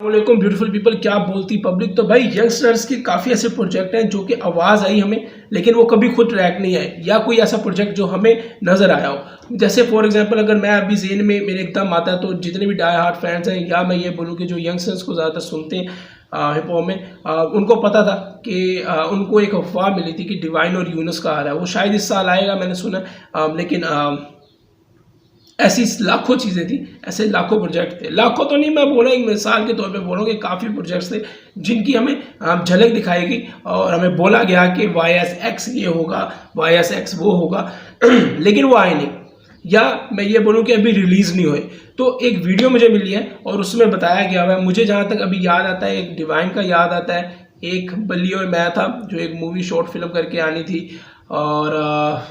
वालेकुम beautiful people, क्या बोलती पब्लिक। तो भाई यंगस्टर्स के काफ़ी ऐसे प्रोजेक्ट हैं जो कि आवाज़ आई हमें, लेकिन वो कभी खुद ट्रैक नहीं आए, या कोई ऐसा प्रोजेक्ट जो हमें नज़र आया हो। जैसे फॉर एग्जांपल अगर मैं अभी जेन में मेरे एकदम आता है, तो जितने भी डाई हार्ट फैंस हैं, या मैं ये बोलूँ कि जो यंगस्टर्स को ज़्यादातर सुनते हैं हिप हॉप में, उनको पता था कि उनको एक अफवाह मिली थी कि डिवाइन और यूनुस का आ रहा है। वो शायद इस साल आएगा, मैंने सुना, लेकिन ऐसी लाखों चीज़ें थी, ऐसे लाखों प्रोजेक्ट थे। लाखों तो नहीं, मैं बोला एक मिसाल के तौर पे बोलूँ कि काफ़ी प्रोजेक्ट्स थे जिनकी हमें झलक दिखाई गई और हमें बोला गया कि YSX ये होगा, YSX वो होगा, लेकिन वो आए नहीं, या मैं ये बोलूँ कि अभी रिलीज़ नहीं हुए। तो एक वीडियो मुझे मिली है और उसमें बताया गया है, मुझे जहाँ तक अभी याद आता है, एक डिवाइन का याद आता है, एक बल्ली और मैं था, जो एक मूवी शॉर्ट फिल्म करके आनी थी, और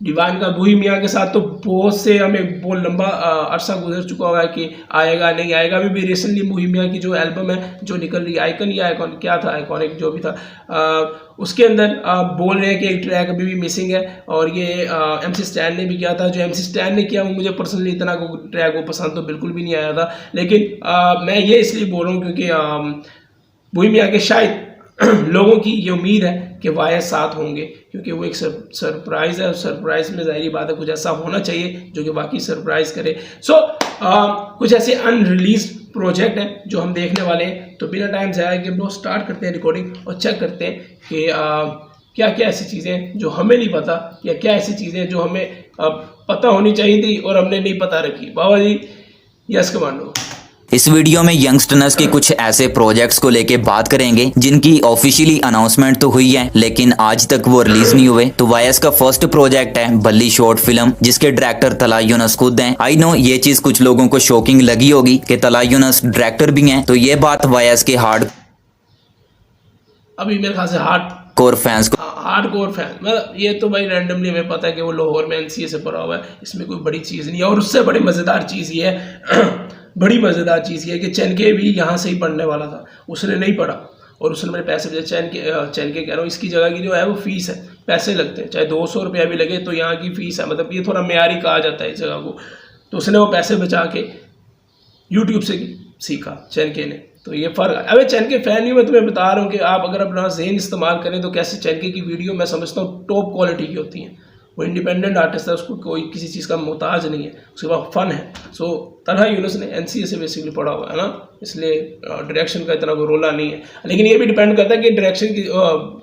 डिवाइन का बूही मियाँ के साथ तो बहुत से हमें बहुत लंबा अरसा गुजर चुका हुआ है कि आएगा नहीं आएगा। अभी भी रिसेंटली बूही मियाँ की जो एल्बम है जो निकल रही है, आइकन या आइकॉन क्या था, आइकॉनिक जो भी था, उसके अंदर बोल रहे हैं कि एक ट्रैक अभी भी मिसिंग है। और ये MC स्टैन ने भी किया था। जो MC स्टैन ने किया वो मुझे पर्सनली इतना ट्रैक वो पसंद तो बिल्कुल भी नहीं आया था, लेकिन मैं ये इसलिए बोल रहा हूँ क्योंकि बूही मियाँ के शायद लोगों की ये उम्मीद है कि YS साथ होंगे, क्योंकि वो एक सरप्राइज़ है, और सरप्राइज़ में ज़ाहिरी बात है कुछ ऐसा होना चाहिए जो कि बाकी सरप्राइज़ करे। कुछ ऐसे अनरिलीज प्रोजेक्ट हैं जो हम देखने वाले हैं। तो बिना टाइम ज़ाया कि हम लोग स्टार्ट करते हैं रिकॉर्डिंग और चेक करते हैं कि क्या क्या ऐसी चीज़ें हैं जो हमें नहीं पता, या क्या ऐसी चीज़ें हैं जो हमें पता होनी चाहिए थी और हमने नहीं पता रखी। बाबा जी, यस कमांडो। इस वीडियो में यंगस्टर्स के कुछ ऐसे प्रोजेक्ट्स को लेके बात करेंगे जिनकी ऑफिशियली अनाउंसमेंट तो हुई है, लेकिन आज तक वो रिलीज नहीं हुए। तो YS का फर्स्ट प्रोजेक्ट है बल्ली शॉर्ट फिल्म, जिसके डायरेक्टर तला यूनुस खुद हैं। आई नो ये चीज कुछ लोगों को शॉकिंग लगी होगी कि तला यूनुस डायरेक्टर भी हैं, तो ये बात YS के अभी मेरे ख्याल से हार्डकोर फैंस मतलब ये तो भाई रैंडमली हमें पता है कि वो लाहौर में NCA से पढ़ा हुआ है, इसमें कोई बड़ी चीज़ नहीं है। और उससे बड़ी मज़ेदार चीज़ ये है बड़ी मज़ेदार चीज़ ये है कि चैनके भी यहाँ से ही पढ़ने वाला था, उसने नहीं पढ़ा और उसने मेरे पैसे भेजे। चैनके कह रहा हूँ, इसकी जगह की जो है वो फ़ीस है, पैसे लगते हैं, चाहे 200 रुपया भी लगे तो यहाँ की फ़ीस है, मतलब ये थोड़ा मेयारी कहा जाता है इस जगह को। तो उसने वो पैसे बचा के यूट्यूब से सीखा चैनके ने। तो ये फ़र्क है। अबे चैनके फ़ैन नहीं, मैं तुम्हें बता रहा हूँ कि आप अगर अपना ज़हन इस्तेमाल करें तो कैसे चैनके की वीडियो मैं समझता हूँ टॉप क्वालिटी की होती हैं। वो इंडिपेंडेंट आर्टिस्ट है, उसको कोई किसी चीज़ का मोहताज नहीं है, उसके बाद फन है। तलहा यूनुस ने NCA से बेसिकली पढ़ा हुआ है ना, इसलिए डायरेक्शन का इतना कोई रोला नहीं है। लेकिन ये भी डिपेंड करता है कि डायरेक्शन की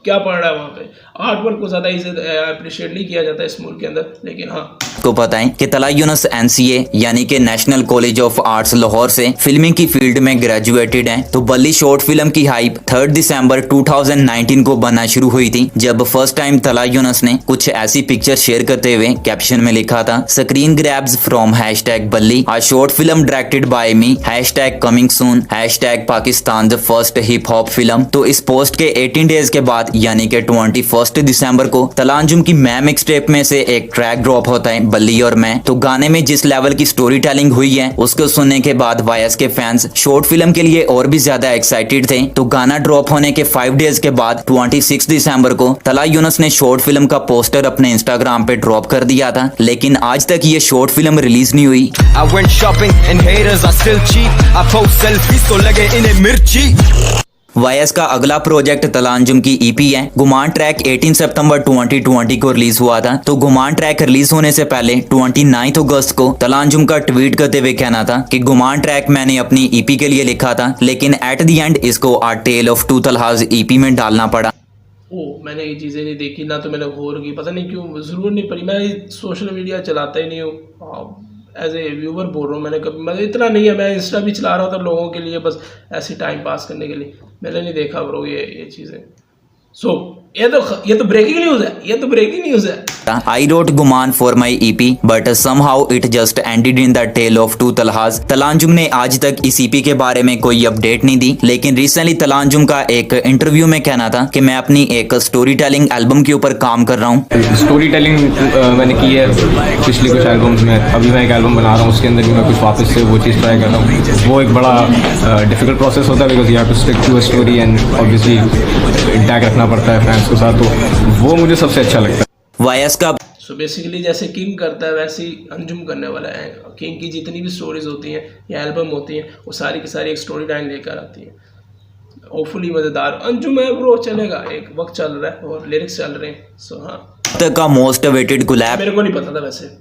क्या पढ़ रहा है वहाँ पे। आर्ट वर्क को ज़्यादा अप्रिशिएट नहीं किया जाता इस मुल्क के अंदर, लेकिन हाँ को पता है कि तला यूनुस NCA यानी कि national college of arts Lahore से फिल्मिंग की फील्ड में ग्रेजुएटेड हैं। तो बल्ली शॉर्ट फिल्म की हाइप 3 दिसंबर 2019 को बनना शुरू हुई थी, जब फर्स्ट टाइम तला यूनुस ने कुछ ऐसी पिक्चर शेयर करते हुए कैप्शन में लिखा था, screen grabs from #Balli, a short film directed by me, #coming soon, #Pakistan the first hip hop film. तो इस पोस्ट के 18 डेज के बाद यानी कि 21 दिसंबर को तलांजुम की मैं मिक्सटेप में से एक ट्रैक ड्रॉप होता है, बल्ली और मैं। तो गाने में जिस लेवल की स्टोरी टेलिंग हुई है उसको सुनने के बाद YS के फैंस शॉर्ट फिल्म के लिए और भी ज्यादा एक्साइटेड थे। तो गाना ड्रॉप होने के 5 डेज के बाद 26 दिसंबर को तला यूनुस ने शॉर्ट फिल्म का पोस्टर अपने इंस्टाग्राम पे ड्रॉप कर दिया था, लेकिन आज तक ये शॉर्ट फिल्म रिलीज नहीं हुई। YS का अगला प्रोजेक्ट तलांजुम की EP है। गुमान ट्रैक 18 सितंबर 2020 को रिलीज हुआ था। तो गुमान ट्रैक रिलीज होने से पहले 29 अगस्त को तलांजुम का ट्वीट करते हुए कहना था कि गुमान ट्रैक मैंने अपनी EP के लिए लिखा था, लेकिन एट द एंड इसको आ टेल ऑफ टू तलहाज EP में डालना पड़ा। मैंने ये चीज़ें नहीं देखी ना, तो मैंने गौर की, पता नहीं क्यों ज़रूर नहीं पड़ी। मैं सोशल मीडिया चलाता ही नहीं हूँ, एज ए व्यूवर बोल रहा हूँ। मैंने कभी, मतलब इतना नहीं है, मैं इंस्टा भी चला रहा था लोगों के लिए, बस ऐसे टाइम पास करने के लिए। मैंने नहीं देखा ब्रो ये चीज़ें। ये तो ब्रेकिंग न्यूज़ है, I wrote Guman for my EP, but somehow it just ended in the tale of two तलहाज। तलांजुम ने आज तक इस EP के बारे में कोई अपडेट नहीं दी, लेकिन रिसेंटली तलांजुम का एक इंटरव्यू में कहना था कि मैं अपनी एक स्टोरी टेलिंग एल्बम के ऊपर काम कर रहा हूँ। स्टोरी टेलिंग मैंने की है पिछली कुछ एल्बम्स में, अभी मैं एक एल्बम बना रहा हूँ, उसके अंदर भी मैं कुछ वापस से वो चीज़ ट्राई कर रहा हूँ। वो एक बड़ा डिफिकल्ट प्रोसेस होता है, because you have to stick to a story and obviously intact रखना पड़ता है फैंस के साथ, तो वो मुझे सबसे अच्छा लगता है। YS का सो बेसिकली जैसे किंग करता है वैसे ही अंजुम करने वाला है। किंग की जितनी भी स्टोरीज होती हैं या एल्बम होती हैं वो सारी की सारी एक स्टोरी लाइन लेकर आती है। होपफुली मज़ेदार अंजुम है ब्रो, चलेगा, एक वक्त चल रहा है और लिरिक्स चल रहे हैं। सो हाँ, तक का मोस्ट अवेटेड कोलैब मेरे को नहीं पता था वैसे।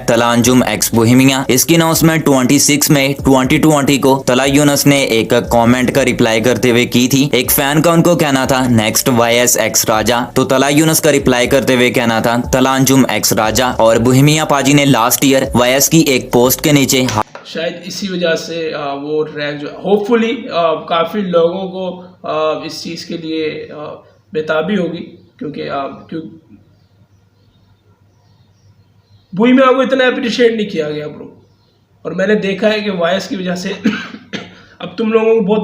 तला अंजुम एक्स बोहेमिया। इसकी अनाउंसमेंट 26 मई 2020 को तला यूनस ने एक कमेंट का रिप्लाई करते हुए की थी। एक फैन का उनको कहना था नेक्स्ट YS एक्स राजा, तो तला यूनस का रिप्लाई करते हुए कहना था तला अंजुम एक्स राजा। और बोहेमिया पाजी ने लास्ट ईयर YS की एक पोस्ट के नीचे शायद इसी वजह से वो ट्रैक जो होपफुली काफ़ी लोगों को इस चीज़ के लिए बेताबी होगी, क्योंकि बोहेमिया को इतना अप्रिशिएट नहीं किया गया ब्रो। और मैंने देखा है कि वॉइस की वजह से अब तुम लोगों को बहुत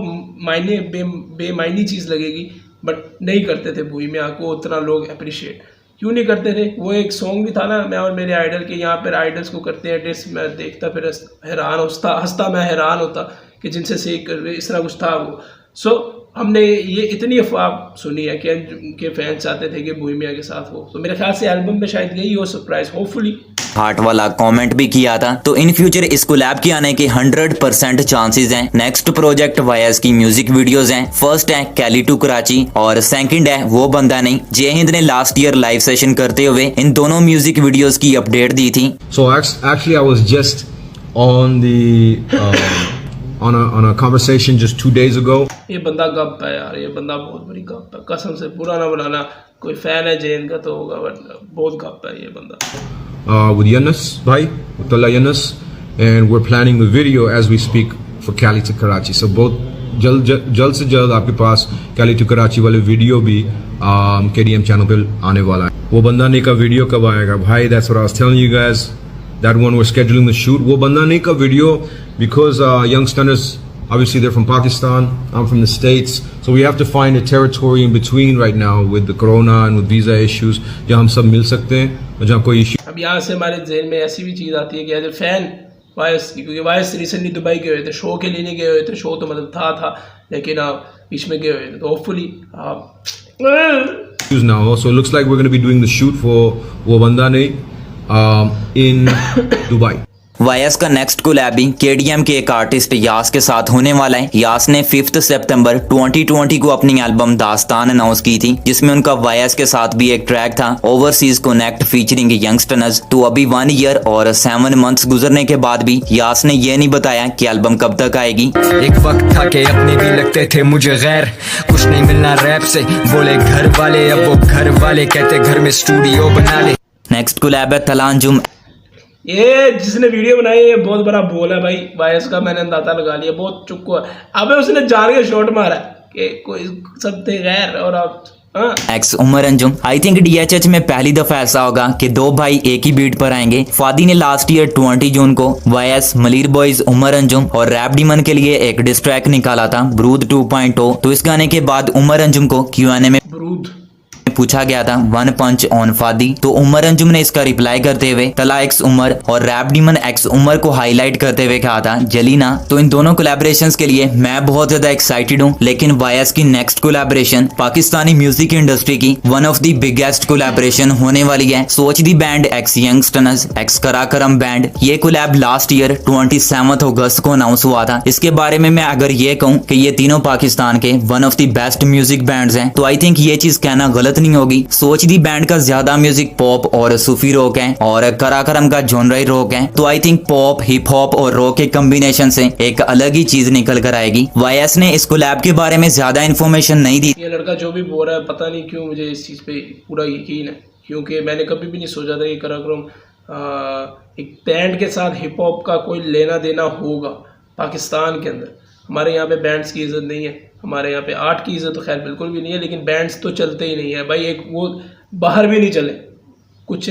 बेमायनी चीज़ लगेगी, बट नहीं करते थे बोहेमिया को उतना लोग अप्रिशिएट। क्यों नहीं करते थे? वो एक सॉन्ग भी था ना, मैं और मेरे आइडल के, यहाँ पर आइडल्स को करते हैं डिस, मैं देखता फिर हैरान हंसता मैं हैरान होता कि जिनसे सीख कर इस तरह कुछ था वो। सो हमने ये इतनी अफवाह सुनी है कि उनके फैंस चाहते थे कि बोहेमिया के साथ हो, तो मेरे ख्याल से एल्बम में शायद यही हो सरप्राइज, होपफुली। हार्ट वाला कमेंट भी किया था। तो इन फ्यूचर इस कोलैब के आने के 100% चांसेस हैं। नेक्स्ट प्रोजेक्ट YS की म्यूजिक वीडियोस हैं। फर्स्ट है कैली टू कराची और सेकंड है वो बंदा नहीं। जय हिंद ने लास्ट ईयर लाइव सेशन करते हुए इन दोनों म्यूजिक वीडियोस की अपडेट दी थी। So actually I was just on the on a conversation just 2 days ago. ये बंदा गप है यार, ये बंदा बहुत बड़ी गप है, कसम से बुरा ना बनाना, कोई फैन है जैन का तो होगा, बट बहुत गप है ये बंदा। With Yunus bhai, with Tala Yunus, and we're planning the video as we speak for Cali to Karachi. So both जल्द से जल्द आपके पास Cali to Karachi वाले वीडियो भी KDM चैनल पे आने वाला है। वो बंदा नहीं का वीडियो कब आएगा भाई? That's what I was telling you guys. That one we're scheduling the shoot. वो बंदा नहीं का video because youngsters obviously they're from Pakistan, I'm from the States, so we have to find a territory in between right now with the corona and with visa issues जहाँ हम सब मिल सकते हैं और जहाँ कोई इशू। अब यहाँ से हमारे जहन में ऐसी भी चीज़ आती है कि एज ए फैन वायस की, क्योंकि वायस रिसेंटली दुबई गए हुए थे, शो के लिए नहीं गए हुए थे, शो तो मतलब था लेकिन बीच में गए हुए थे, तो hopefully now. So it looks like we're going to be doing the shoot for वो बंदा नहीं in Dubai. YS का नेक्स्ट कोलैब भी KDM के एक आर्टिस्ट यास के साथ होने वाला है। यास ने 5 सितंबर 2020 को अपनी एल्बम दास्तान अनाउंस की थी, जिसमें उनका YS के साथ भी एक ट्रैक था ओवरसीज कनेक्ट फीचरिंग यंगस्टर्स। तो अभी 1 ईयर और 7 मंथ्स गुजरने के बाद भी यास ने ये नहीं बताया कि एल्बम कब तक आएगी। एक वक्त था कि अपने भी लगते थे मुझे गैर, कुछ नहीं मिलना रैप से बोले घर वाले, अब वो घर वाले कहते घर में स्टूडियो बना ले। नेक्स्ट कोलैब है तला अंजुम। ये जिसने वीडियो बनाई है बहुत बड़ा बोल है भाई वायस का, मैंने अंदाजा लगा लिया, बहुत चुक्को है। अबे उसने जान के शॉट मारा कि कोई सब थे गैर और आप x Umar Anjum. I think DHH में पहली दफा ऐसा होगा कि 2 भाई एक ही बीट पर आएंगे। फादी ने लास्ट ईयर 20 जून को YS मलिर बॉयज उमर अंजुम और रैप डीमन के लिए एक डिस ट्रैक निकाला था ब्रूद 2.0। तो इस गाने के बाद उमर अंजुम को Q&A में ब्रूद पूछा गया था 1 पंच ऑन फादी, तो उमर अंजुम ने इसका रिप्लाई करते हुए तला एक्स उमर और रैप डीमन एक्स उमर को हाईलाइट करते हुए कहा था जलीना। तो इन दोनों कोलैबोरेशंस के लिए मैं बहुत ज्यादा एक्साइटेड हूँ, लेकिन YS की next collaboration Pakistani music industry की one of the biggest collaboration होने वाली है। Soch the band x youngsters x Karakoram band. ये कोलैब लास्ट ईयर 27 अगस्त को अनाउंस हुआ था। इसके बारे में मैं अगर ये कहूँ कि ये तीनों पाकिस्तान के one of the best music bands हैं, तो आई थिंक ये चीज कहना गलत नहीं होगी। सोच दी बैंड का ज्यादा म्यूजिक पॉप और सूफी रॉक है और कराकरम का जॉनराई रॉक है, तो I think pop hip hop और रॉक के कॉम्बिनेशन से एक अलग ही चीज निकल कर आएगी। YS ने इस कोलैब के बारे में ज्यादा इन्फॉर्मेशन नहीं दी। ये लड़का जो भी बोल रहा है पता नहीं क्यों मुझे इस चीज पे पूरा यकीन है, क्योंकि मैंने कभी भी नहीं सोचा था कि कराकरम एक बैंड के साथ हिप हॉप का कोई लेना देना होगा पाकिस्तान के अंदर। हमारे यहाँ पे बैंड्स की इज़्ज़त नहीं है, हमारे यहाँ पे आर्ट की इज़्ज़त तो खैर बिल्कुल भी नहीं है, लेकिन बैंड्स तो चलते ही नहीं है भाई। एक वो बाहर भी नहीं चले, कुछ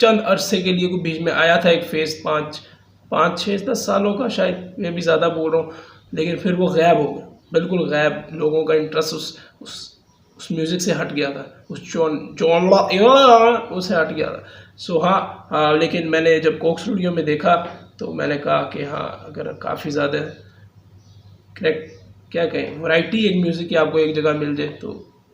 चंद अरसे के लिए कोई बीच में आया था एक फेज 5-6-10 सालों का, शायद मैं भी ज़्यादा बोल रहा हूँ, लेकिन फिर वो गायब हो गया, बिल्कुल गायब। लोगों का इंटरेस्ट उस म्यूज़िक से हट गया था, उस उससे हट गया था। सो हाँ, लेकिन मैंने जब कोक स्टूडियो में देखा तो मैंने कहा कि हाँ, अगर काफ़ी ज़्यादा करेक्ट क्या कहें वैरायटी एक म्यूज़िक की आपको एक जगह मिल जाए तो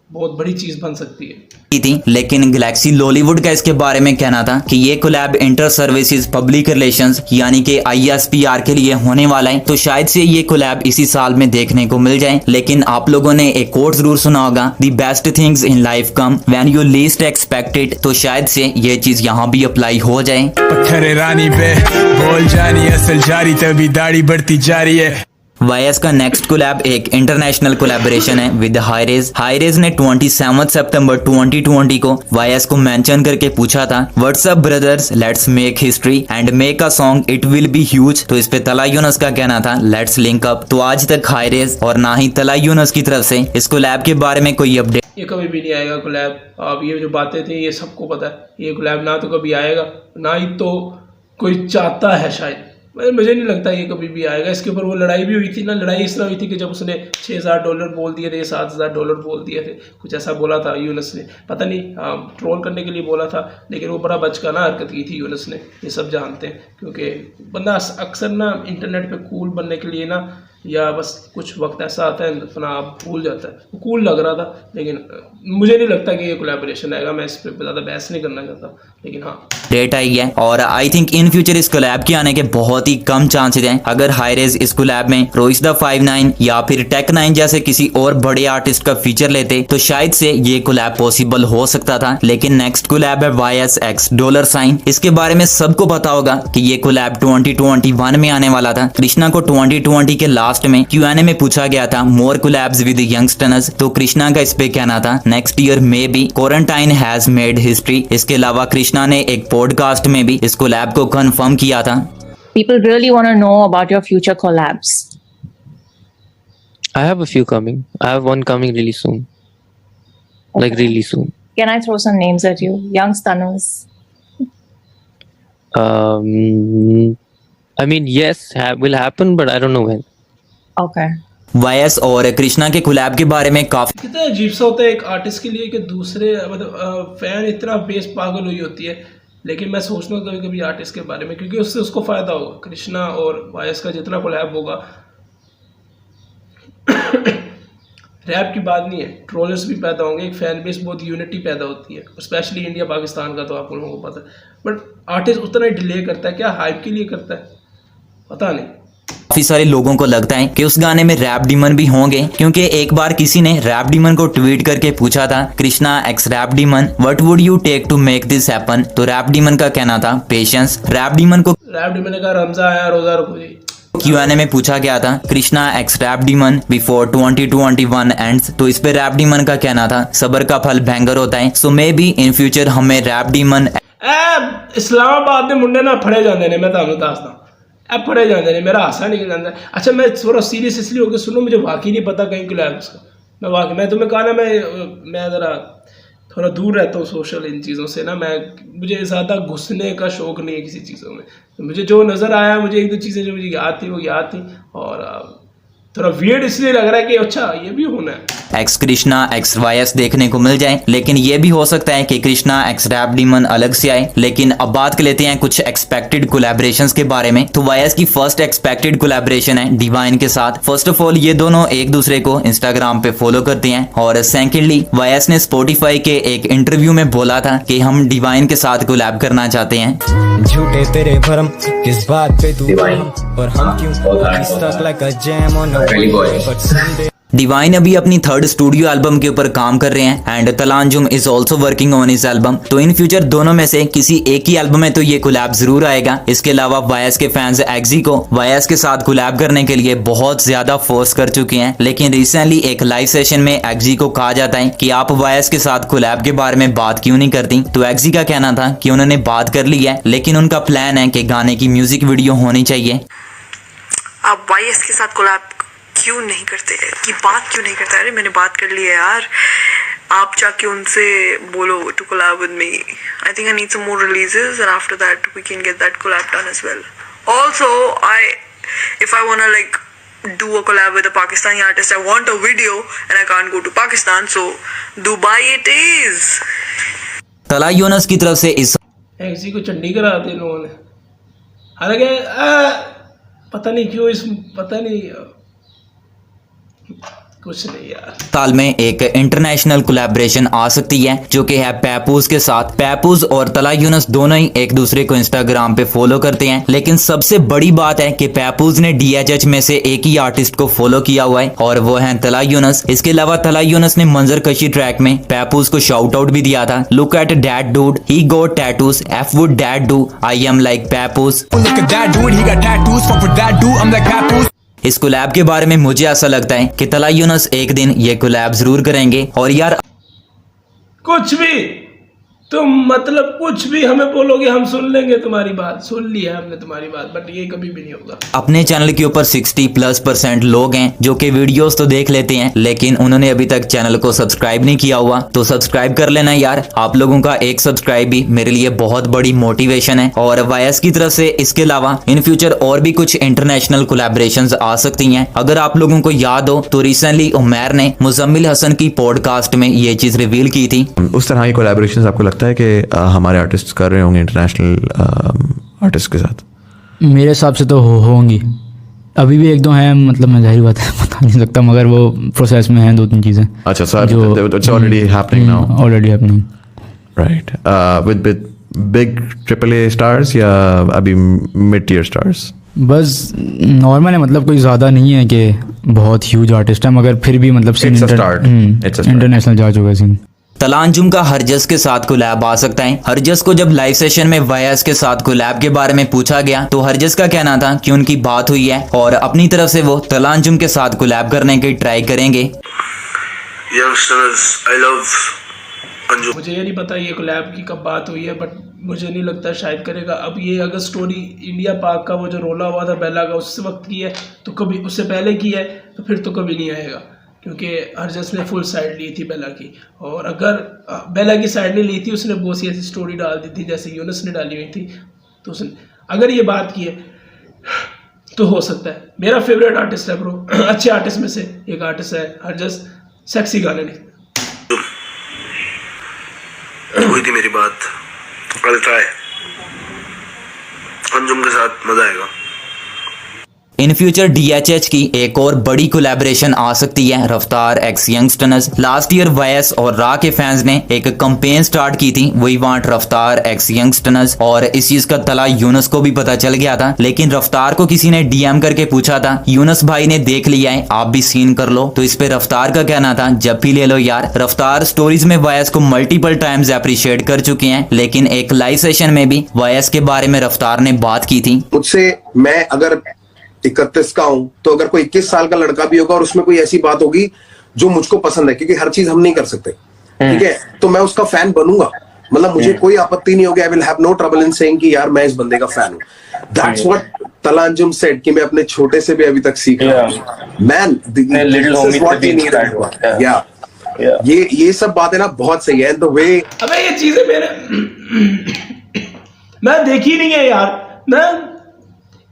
बहुत बड़ी चीज़ बन सकती है। की थी, लेकिन गैलेक्सी लॉलीवुड का इसके बारे में कहना था कि ये collab inter services public relations यानी कि ISPR के लिए होने वाला है, तो शायद से ये कोलैब इसी साल में देखने को मिल जाए। लेकिन आप लोगों ने एक कोट जरूर सुना होगा, the best things in life come when you least expect it, तो शायद से ये चीज यहाँ भी अप्लाई हो जाए। पत्थर रानी पे बोल जानी असल जारी तभी दाढ़ी बढ़ती जा रही है। वायस का नेक्स्ट कोलैब एक इंटरनेशनल कोलैबोरेशन है विद हाईरेज। हाईरेज ने 27 सितंबर 2020 को वायस को मेंशन करके पूछा था, what's up brothers, let's make history and make a song, it will be huge. तो इस पे तला यूनस का कहना था, लेट्स लिंक अप। तो आज तक हाईरेज और ना ही तला यूनस की तरफ से इस कोलैब के बारे में कोई अपडेट ये कभी भी नहीं आएगा कोलैब। अब ये जो बातें थी ये सबको पता है, ये कोलैब ना तो कभी आएगा, ना ही तो कोई चाहता है शायद। मुझे नहीं लगता ये कभी भी आएगा। इसके ऊपर वो लड़ाई भी हुई थी ना, लड़ाई इस तरह हुई थी कि जब उसने $6000 बोल दिए थे, $7000 बोल दिए थे, कुछ ऐसा बोला था यूनस ने, पता नहीं, ट्रोल करने के लिए बोला था, लेकिन वो बड़ा बचकाना हरकत की थी यूनस ने, ये सब जानते हैं। क्योंकि बंदा अक्सर ना इंटरनेट पे कूल बनने के लिए ना, या बस कुछ वक्त ऐसा आता है अपना आप भूल जाता है। वो कूल लग रहा था, लेकिन मुझे नहीं लगता कि ये कोलैबोरेशन आएगा। मैं इस पर ज़्यादा बहस नहीं करना चाहता, लेकिन हाँ डेट आई है और आई थिंक इन फ्यूचर इस कोलैब के आने के बहुत ही कम चांसेस हैं। अगर हाईरेज इस कोलैब में रोइस द 59 या फिर टेक9 जैसे किसी और बड़े आर्टिस्ट का फीचर लेते तो शायद से ये कोलैब पॉसिबल हो सकता था। लेकिन नेक्स्ट कोलैब है YSX $। इसके बारे में सबको पता होगा कि ये कोलैब 2021 में आने वाला था। कृष्णा को 2020 के लास्ट में Q&A में पूछा गया था मोर कोलैब्स विद यंगस्टर्स, तो कृष्णा का इस पे कहना था, next year may be quarantine has made history. इसके अलावा कृष्णा ने एक पॉडकास्ट में भी इस कोलैब को कंफर्म किया था। People really want to know about your future collabs. I have a few coming. I have one coming really soon. Like really soon. Can I throw some names at you? Young Stunners. I mean, yes, will happen, but I don't know when. Okay. YS और कृष्णा के collab के बारे में काफी कितना अजीब सा होता है एक आर्टिस्ट के लिए कि दूसरे मतलब फैन इतना बेस पागल हुई होती है। लेकिन मैं सोचता हूँ कभी कभी आर्टिस्ट के बारे में, क्योंकि उससे उसको फ़ायदा होगा। कृष्णा और वायस का जितना कोलैब होगा रैप की बात नहीं है, ट्रोलर्स भी पैदा होंगे, एक फ़ैन बेस, बहुत यूनिटी पैदा होती है, स्पेशली इंडिया पाकिस्तान का तो आप लोगों को पता है। बट आर्टिस्ट उतना ही डिले करता है, क्या हाइप के लिए करता है पता नहीं। काफी सारे लोगों को लगता है कि उस गाने में रैप डीमन भी होंगे, क्योंकि एक बार किसी ने रैप डीमन को ट्वीट करके पूछा था, Krishna x Rap Demon, what would you take to make this happen. तो रैप डीमन का कहना था पेशेंस। रैप डीमन ने कहा रमजा आया रोजा रखो जी। Q&A में पूछा गया था Krishna x Rap Demon before 2021 ends, तो इस पे रैप डीमन का कहना था सबर का फल भयंकर होता है, सो मे बी इन फ्यूचर हमें रैप डीमन इस्लामाबाद में मुंडे ना फड़े जाते ने, मैं ਤੁਹਾਨੂੰ ਦੱਸਦਾ अब फड़े जाते हैं, मेरा हासा निकल जाता है। अच्छा मैं थोड़ा सीरियस इसलिए होकर सुनो, मुझे वाकई नहीं पता कहीं कोलैब उसका, मैं तुम्हें कहा ना, मैं ज़रा थोड़ा दूर रहता हूँ सोशल इन चीज़ों से ना, मुझे ज़्यादा घुसने का शौक़ नहीं है किसी चीज़ों में। तो मुझे जो नज़र आया, मुझे एक दो चीज़ें जो मुझे याद थी वो याद थी, और थोड़ा वियर्ड इसलिए लग रहा है कि अच्छा ये भी होना है। एक्स कृष्णा एक्स वायस देखने को मिल जाए, लेकिन ये भी हो सकता है कि कृष्णा एक्स रैप डीमन अलग से आए। लेकिन अब बात कर लेते हैं कुछ एक्सपेक्टेड कोलैबोरेशंस के बारे में। तो वायस की फर्स्ट एक्सपेक्टेड कोलैबोरेशन है डिवाइन के साथ। फर्स्ट ऑफ ऑल ये दोनों एक दूसरे को इंस्टाग्राम पे फॉलो करते हैं, और सेकेंडली वायस ने स्पॉटिफाई के एक इंटरव्यू में बोला था कि हम डिवाइन के साथ कोलैब करना चाहते हैं। झूठे तेरे भरम किस बात पे तू और हम क्यों stuck like a jam on a but someday divine अभी अपनी थर्ड स्टूडियो एल्बम के ऊपर काम कर रहे हैं, एंड तलांजुम is also working on this album. तो इन फ्यूचर दोनों में से किसी एक ही एल्बम में तो ये कोलैब जरूर आएगा। इसके अलावा वायस के फैंस एक्जी को वायस के साथ कोलैब करने के लिए बहुत ज्यादा फोर्स कर चुके हैं, लेकिन रिसेंटली एक लाइव सेशन में एक्जी को कहा जाता है कि आप वायस के साथ कोलैब के बारे में बात क्यों नहीं करती। तो एक्जी का कहना था कि उन्होंने बात कर ली है, लेकिन उनका प्लान है कि गाने की म्यूजिक वीडियो होनी चाहिए। आप वाईएस के साथ कोलैब क्यों नहीं करते, कि बात क्यों नहीं करते? अरे मैंने बात कर ली है यार, आप जाके उनसे बोलो to collab with me. I think I need some more releases and after that we can get that collab done as well. Also if I wanna like do a collab with a Pakistani artist, I want a video and I can't go to Pakistan, so Dubai it is. तला यूनस की तरफ से इस किसी को चंडी करा दी लोगों ने, हालांकि पता नहीं क्यों पता नहीं कुछ नहीं यार। साल में एक इंटरनेशनल कोलैबोरेशन आ सकती है जो कि है पैपूज के साथ। पैपूज और तला यूनुस दोनों ही एक दूसरे को इंस्टाग्राम पे फॉलो करते हैं, लेकिन सबसे बड़ी बात है कि पैपूज ने DHH में से एक ही आर्टिस्ट को फॉलो किया हुआ है और वो है तला यूनुस। इसके अलावा तला यूनुस ने मंजर कशी ट्रैक में पैपूज को शाउट आउट भी दिया था। Look at that dude, he got tattoos, if would that do, I am like पैपूज। इस कोलैब के बारे में मुझे ऐसा लगता है कि तला यूनुस एक दिन ये कोलैब जरूर करेंगे। और यार कुछ भी तुम मतलब कुछ भी हमें बोलोगे हम सुन लेंगे, तुम्हारी बात सुन ली है हमने तुम्हारी बात, बट ये कभी भी नहीं होगा। अपने चैनल के ऊपर 60+ % लोग हैं जो कि वीडियोस तो देख लेते हैं लेकिन उन्होंने अभी तक चैनल को सब्सक्राइब नहीं किया हुआ, तो सब्सक्राइब कर लेना यार। आप लोगों का एक सब्सक्राइब भी मेरे लिए बहुत बड़ी मोटिवेशन है। और वायस की तरफ से इसके अलावा इन फ्यूचर और भी कुछ इंटरनेशनल कोलैबोरेशंस आ सकती हैं। अगर आप लोगों को याद हो तो रिसेंटली उमैर ने मुजम्मिल हसन की पॉडकास्ट में ये चीज रिवील की थी। उस तरह की कोलैबोरेशंस आपको लगता है कि हमारे आर्टिस्ट कर रहे होंगे इंटरनेशनल आर्टिस्ट के साथ? मेरे हिसाब से तो होंगी, अभी भी एक दो हैं, मतलब मैं जाहिर बात है बता नहीं सकता, मगर वो प्रोसेस में हैं 2-3 चीज़ें। अच्छा, so it's already happening now. Already happening, right. With big AAA stars या अभी मिड टियर स्टार्स? बस नॉर्मल है, मतलब कोई ज़्यादा नहीं है कि बहुत ह्यूज आर्टिस्ट है, मगर फिर भी मतलब सीन इंटरनेशनल जा चुका है सीन। तला अंजुम का हरजस के साथ कोलैब आ सकता है। हरजस को जब लाइव सेशन में वायस के साथ कोलैब के बारे में पूछा गया तो हरजस का कहना था कि उनकी बात हुई है और अपनी तरफ से वो तला अंजुम के साथ कोलैब करने की ट्राई करेंगे। Youngsters, I love Anjum. मुझे ये नहीं पता ये कोलैब की कब बात हुई है, बट मुझे नहीं लगता शायद करेगा। अब ये अगर स्टोरी इंडिया पाक का वो जो रोला हुआ था बेला का उस वक्त की है तो कभी उससे पहले की है तो फिर तो कभी नहीं आएगा, क्योंकि हरजस ने फुल साइड ली थी बेला की। और अगर बेला की साइड नहीं ली थी, उसने बहुत सी ऐसी स्टोरी डाल दी थी जैसे यूनुस ने डाली हुई थी, तो उसने अगर ये बात की है तो हो सकता है। मेरा फेवरेट आर्टिस्ट है ब्रो, अच्छे आर्टिस्ट में से एक आर्टिस्ट है हरजस, सेक्सी गाने लिखते। हुई थी मेरी बात, कल ट्राई अंजुम के साथ मजा आएगा। इन फ्यूचर DHH की एक और बड़ी कोलैबोरेशन आ सकती है Raftaar x youngsters. Last year YS और रा के फैंस ने एक कैंपेन स्टार्ट की थी, वी वांट रफ्तार एक्स यंगस्टर्स, और इस चीज का तला यूनुस को भी पता चल गया था। लेकिन रफ्तार को किसी ने DM करके पूछा था, यूनुस भाई ने देख लिया है, आप भी सीन कर लो। तो इस पे रफ्तार का कहना था जब भी ले लो यार। रफ्तार स्टोरीज में वायस को मल्टीपल टाइम्स अप्रिशिएट कर चुके हैं, लेकिन एक लाइव सेशन में भी वायस के बारे में रफ्तार ने बात की थी। मुझसे मैं अगर 31 का हूं तो अगर कोई 21 साल का लड़का भी होगा और उसमें कोई ऐसी बात होगी जो मुझको पसंद है, क्योंकि हर चीज हम नहीं कर सकते, ठीक है, तो मैं उसका फैन बनूंगा। मतलब मुझे कोई आपत्ति नहीं होगी, I will have no trouble in saying कि यार मैं इस बंदे का फैन हूं। दैट्स व्हाट तला अंजुम सेड कि मैं अपने छोटे से भी अभी तक सीख रहा हूं। मैन, ये सब बातें ना बहुत सही है। द वे अबे ये चीजें मेरे मैं देखी नहीं है यार, मैं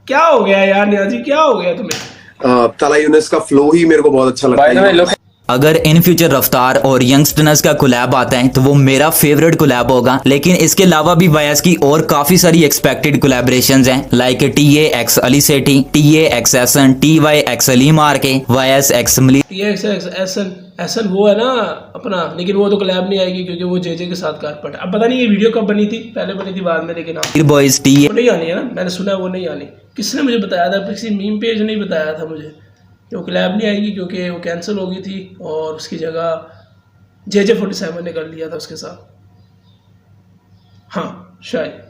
क्या हो गया यार नियाजी, क्या हो गया तुम्हें? तला यूनुस का फ्लो ही मेरे को बहुत अच्छा लगता है। अगर इन फ्यूचर रफ्तार और यंगस्टर्स का कोलैब आता है तो वो मेरा फेवरेट कोलैब होगा। लेकिन इसके अलावा भी वायस की और काफी सारी एक्सपेक्टेड कोलैबोरेशंस हैं, like TA X Ali Sethi, TA X एसन, TY X Aleem R K, YS X मली। TA X एसन वो है ना अपना, लेकिन वो तो कोलैब नहीं आएगी क्योंकि वो JJ के साथ कारपट। अब पता नहीं ये वीडियो कब बनी थी, पहले बनी थी बाद में, लेकिन बॉयज TA वो नहीं आनी है ना, मैंने सुना है वो नहीं आनी। किसने मुझे बताया था? किसी मीम पेज ने बताया था मुझे कि वो कोलैब नहीं आएगी क्योंकि वो कैंसिल हो गई थी और उसकी जगह JJ47 ने कर लिया था उसके साथ। हाँ शायद।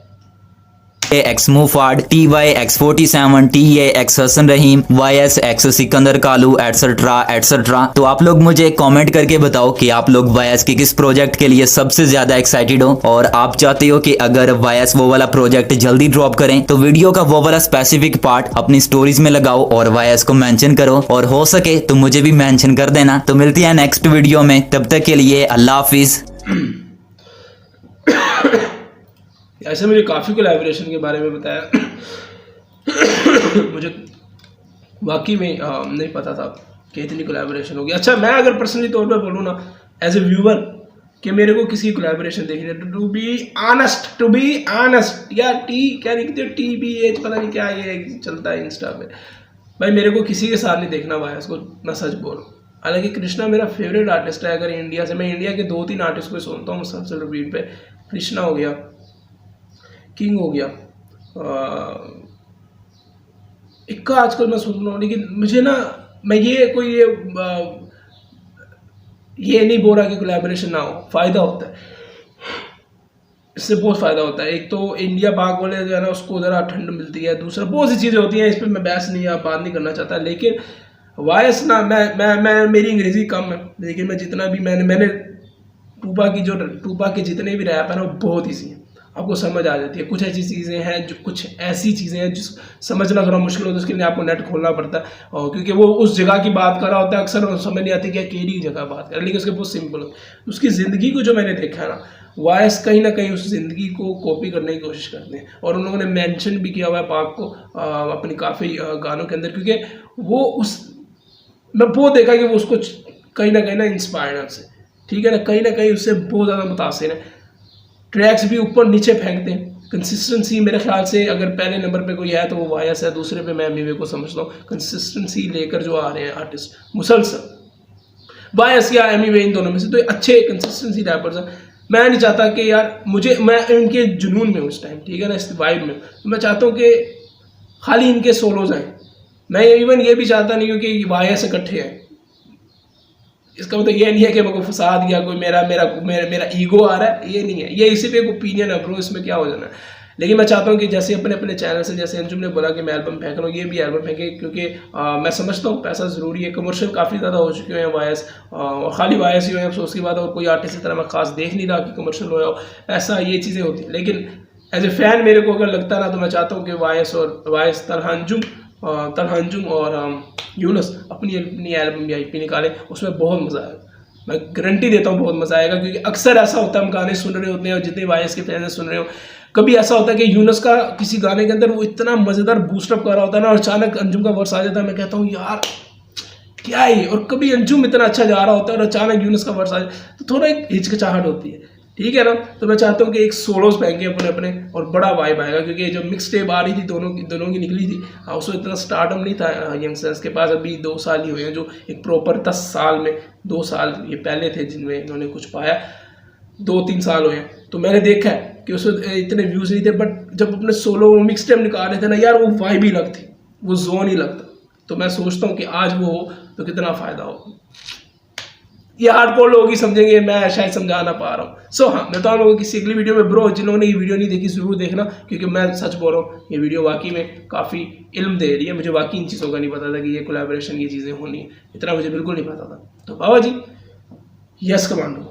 X Muhfaad, TY X47, TA X Hasan Rahim, YS X Sikandar Kalu etcetera etcetera. तो आप लोग मुझे कमेंट करके बताओ कि आप लोग वायस के किस प्रोजेक्ट के लिए सबसे ज्यादा एक्साइटेड हो, और आप चाहते हो कि अगर वायस वो वाला प्रोजेक्ट जल्दी ड्रॉप करें तो वीडियो का वो वाला स्पेसिफिक पार्ट अपनी स्टोरीज में लगाओ और वायस को मेंशन करो, और हो सके तो मुझे भी मेंशन कर देना। तो मिलती है नेक्स्ट वीडियो में, तब तक के लिए अल्लाह हाफिज। ऐसे मुझे काफ़ी कोलैबोरेशन के बारे में बताया मुझे वाकई में नहीं पता था कि इतनी कोलैबोरेशन होगी। अच्छा, मैं अगर पर्सनली तौर पर बोलूँ ना एज ए व्यूवर कि मेरे को किसी कोलैबोरेशन देखनी है, टू बी ऑनेस्ट या क्या लिखते हो TBH पता नहीं क्या ये चलता है इंस्टा पे, भाई मेरे को किसी के साथ नहीं देखना वायस को, मैं सच बोलूँ। हालांकि कृष्णा मेरा फेवरेट आर्टिस्ट है। अगर इंडिया से, मैं इंडिया के 2-3 आर्टिस्ट को सुनता हूँ मुसलसल रिपीट पे। कृष्णा हो गया, किंग हो गया, इक्का आजकल मैं सुन रहा हूँ। लेकिन मुझे ना, मैं ये कोई ये नहीं बोल रहा कि कोलैबोरेशन ना हो, फ़ायदा होता है, इससे बहुत फ़ायदा होता है। एक तो इंडिया पाक वाले जो है ना, उसको ज़रा ठंड मिलती है, दूसरा बहुत सी चीज़ें होती हैं, इस पर मैं बहस नहीं या बात नहीं करना चाहता। लेकिन वॉइस ना, मैं मेरी अंग्रेज़ी कम है, लेकिन मैं जितना भी मैंने टूपा के जितने भी रैप है ना, वो बहुत ईजी है, आपको समझ आ जाती है। कुछ ऐसी चीज़ें हैं जो, कुछ ऐसी चीज़ें हैं जिस समझना थोड़ा मुश्किल होता है, उसके लिए आपको नेट खोलना पड़ता है, और क्योंकि वो उस जगह की बात कर रहा होता है, अक्सर समझ नहीं आती कि केड़ी जगह बात कर रहा है, लेकिन उसके बहुत सिंपल हो। उसकी ज़िंदगी को जो मैंने देखा है ना, वॉइस कहीं ना कहीं उस ज़िंदगी को कॉपी करने की कोशिश करते हैं, और उन्होंने मेंशन भी किया हुआ है पाक को अपनी काफ़ी गानों के अंदर, क्योंकि वो मैं बहुत देखा कि वो उसको कहीं ना इंस्पायर्ड है उससे, ठीक है ना, कहीं ना कहीं उससे बहुत ज़्यादा मुतासिर है। ट्रैक्स भी ऊपर नीचे फेंकते हैं। कंसिस्टेंसी मेरे ख्याल से अगर पहले नंबर पे कोई है तो वो वायस है, दूसरे पे मैं एमिवे को समझता हूँ। कंसिस्टेंसी लेकर जो आ रहे हैं आर्टिस्ट मुसलसल, वायस या एमिवे, इन दोनों में से तो अच्छे कंसिस्टेंसी रैपर्स हैं। मैं नहीं चाहता कि यार मैं इनके जुनून में हूँ इस टाइम, ठीक है ना, इस वाइब में, तो मैं चाहता हूँ कि खाली इनके सोलोज आएँ। मैं इवन ये भी चाहता नहीं हूँ कि वायस इकट्ठे हैं। इसका मतलब ये नहीं है कि मेरे को फसाद या कोई मेरा ईगो आ रहा है, ये नहीं है, ये इसी पे एक ओपिनियन है ब्रो, इसमें क्या हो जाना है। लेकिन मैं चाहता हूँ कि जैसे अपने चैनल से, जैसे अंजुम ने बोला कि मैं एल्बम फेंक रहा हूँ, ये भी एल्बम फेंके, क्योंकि मैं समझता हूँ पैसा ज़रूरी है। कमर्शियल काफ़ी ज़्यादा हो चुके हैं वायस, और खाली वायस ही हुए हैं, अफसोस की बात है, और कोई आर्टिस्ट की तरह मैं खास देख नहीं रहा कि कमर्शियल हो, ऐसा ये चीज़ें होती हैं। लेकिन एज ए फ़ैन मेरे को अगर लगता ना, तो मैं चाहता हूँ कि वायस तलहा अंजुम और यूनुस अपनी एल्बम या EP निकालें, उसमें बहुत मज़ा आएगा। मैं गारंटी देता हूँ बहुत मज़ा आएगा, क्योंकि अक्सर ऐसा होता है हम गाने सुन रहे होते हैं, और जितने वायस के फैन सुन रहे हो, कभी ऐसा होता है कि यूनुस का किसी गाने के अंदर वो इतना मज़ेदार बूस्टअप कर रहा होता है ना, और अचानक अंजुम का वर्स आ जाता है, मैं कहता हूँ यार क्या है, और कभी अंजुम इतना अच्छा जा रहा होता है और अचानक यूनुस का वर्स आ जाए, तो थोड़ा एक हिचकिचाहट होती है, ठीक है ना। तो मैं चाहता हूँ कि एक सोलोज फेंके अपने और बड़ा वाइब आएगा, क्योंकि जो मिक्स टेप आ रही थी दोनों की निकली थी, उसमें इतना स्टार्टअप नहीं था यंगस्टर्स के पास। अभी 2 साल ही हुए हैं, जो एक प्रॉपर 10 साल में 2 साल ये पहले थे जिनमें इन्होंने कुछ पाया, 2-3 साल हुए हैं। तो मैंने देखा है कि उसमें इतने व्यूज़ नहीं थे, बट जब अपने सोलो मिक्स टेप निकाल रहे थे ना यार, वो वाइब ही लगती, वो जोन ही लगता। तो मैं सोचता हूँ कि आज वो हो तो कितना फ़ायदा हो। ये हार्डकोर लोग ही समझेंगे, मैं शायद समझा ना पा रहा हूँ। सो हाँ, मैं तो आप लोगों की किसी अगली वीडियो में ब्रो, जिन्होंने ये वीडियो नहीं देखी ज़रूर देखना, क्योंकि मैं सच बोल रहा हूँ, ये वीडियो वाकई में काफ़ी इल्म दे रही है। मुझे वाकई इन चीज़ों का नहीं पता था कि ये कोलैबोरेशन, ये चीज़ें होनी है, इतना मुझे बिल्कुल नहीं पता था। तो बाबा जी, यस कमांडो।